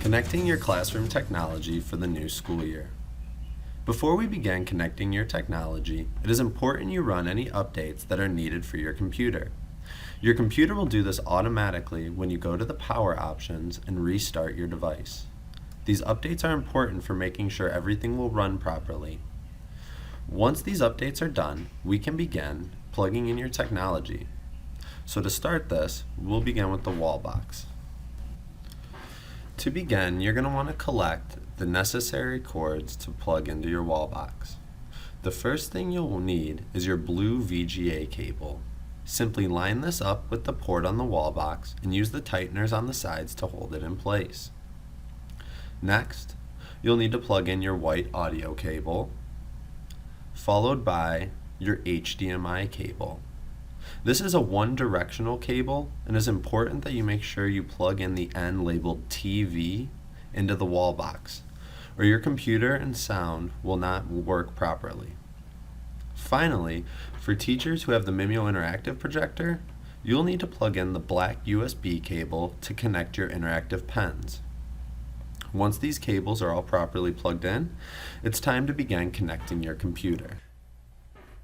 Connecting your classroom technology for the new school year. Before we begin connecting your technology, it is important you run any updates that are needed for your computer. Your computer will do this automatically when you go to the power options and restart your device. These updates are important for making sure everything will run properly. Once these updates are done, we can begin plugging in your technology. So to start this, we'll begin with the wall box. To begin, you're going to want to collect the necessary cords to plug into your wall box. The first thing you'll need is your blue VGA cable. Simply line this up with the port on the wall box and use the tighteners on the sides to hold it in place. Next, you'll need to plug in your white audio cable, followed by your HDMI cable. This is a one-directional cable, and it's important that you make sure you plug in the end labeled TV into the wall box, or your computer and sound will not work properly. Finally, for teachers who have the Mimio interactive projector, you'll need to plug in the black USB cable to connect your interactive pens. Once these cables are all properly plugged in, it's time to begin connecting your computer.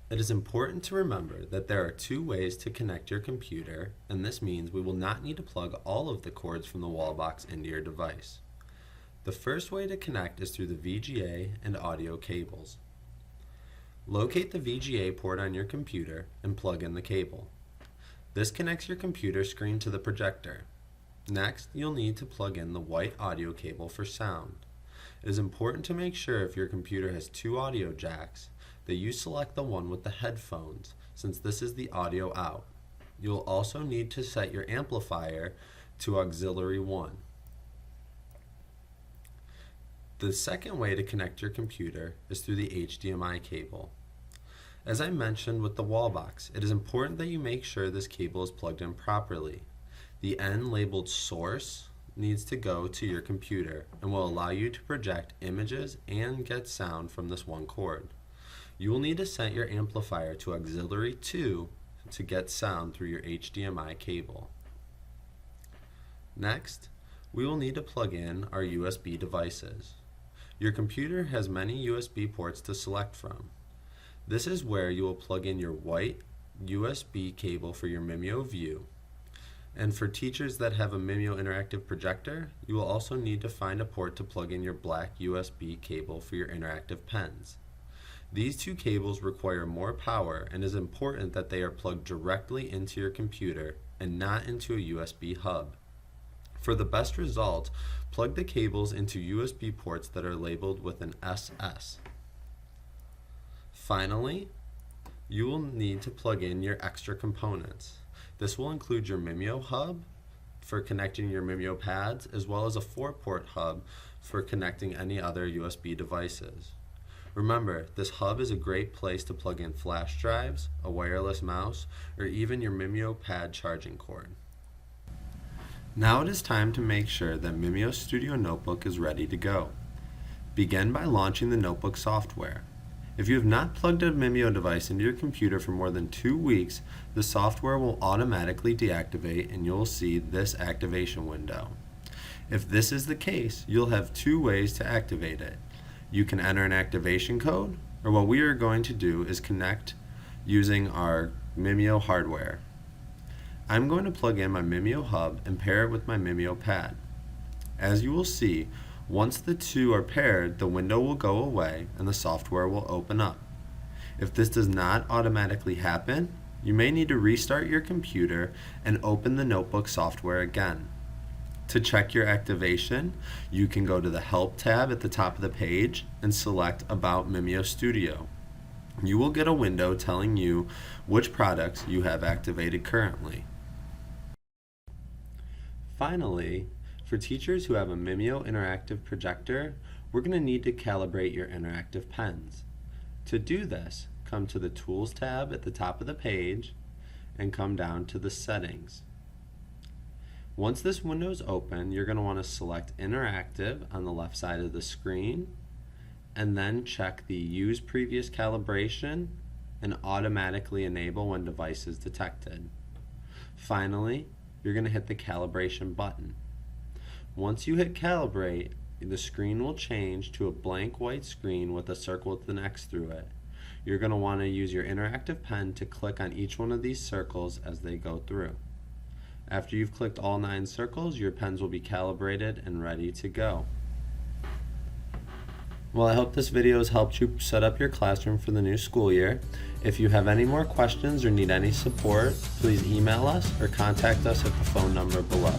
It is important to remember that there are two ways to connect your computer, and this means we will not need to plug all of the cords from the wall box into your device. The first way to connect is through the VGA and audio cables. Locate the VGA port on your computer and plug in the cable. This connects your computer screen to the projector. Next, you'll need to plug in the white audio cable for sound. It is important to make sure if your computer has two audio jacks that you select the one with the headphones, since this is the audio out. You'll also need to set your amplifier to auxiliary 1. The second way to connect your computer is through the HDMI cable. As I mentioned with the wall box, it is important that you make sure this cable is plugged in properly. The end labeled source needs to go to your computer and will allow you to project images and get sound from this one cord. You will need to set your amplifier to auxiliary 2 to get sound through your HDMI cable. Next, we will need to plug in our USB devices. Your computer has many USB ports to select from. This is where you will plug in your white USB cable for your Mimio View. And for teachers that have a Mimio interactive projector, you will also need to find a port to plug in your black USB cable for your interactive pens. These two cables require more power, and it is important that they are plugged directly into your computer and not into a USB hub. For the best result, plug the cables into USB ports that are labeled with an SS. Finally, you will need to plug in your extra components. This will include your Mimio hub for connecting your Mimio pads, as well as a 4-port hub for connecting any other USB devices. Remember, this hub is a great place to plug in flash drives, a wireless mouse, or even your Mimio pad charging cord. Now it is time to make sure that Mimio Studio Notebook is ready to go. Begin by launching the notebook software. If you have not plugged a Mimio device into your computer for more than 2 weeks, the software will automatically deactivate and you'll see this activation window. If this is the case, you'll have 2 ways to activate it. You can enter an activation code, or what we are going to do is connect using our Mimio hardware. I'm going to plug in my Mimio hub and pair it with my Mimio pad. As you will see, once the two are paired, the window will go away and the software will open up. If this does not automatically happen, you may need to restart your computer and open the notebook software again. To check your activation, you can go to the Help tab at the top of the page and select About Mimio Studio. You will get a window telling you which products you have activated currently. Finally, for teachers who have a Mimio interactive projector, we're going to need to calibrate your interactive pens. To do this, come to the Tools tab at the top of the page and come down to the Settings. Once this window is open, you're going to want to select Interactive on the left side of the screen, and then check the Use Previous Calibration and automatically enable when device is detected. Finally, you're going to hit the calibration button. Once you hit calibrate, the screen will change to a blank white screen with a circle with an X through it. You're going to want to use your interactive pen to click on each one of these circles as they go through. After you've clicked all 9 circles, your pens will be calibrated and ready to go. Well, I hope this video has helped you set up your classroom for the new school year. If you have any more questions or need any support, please email us or contact us at the phone number below.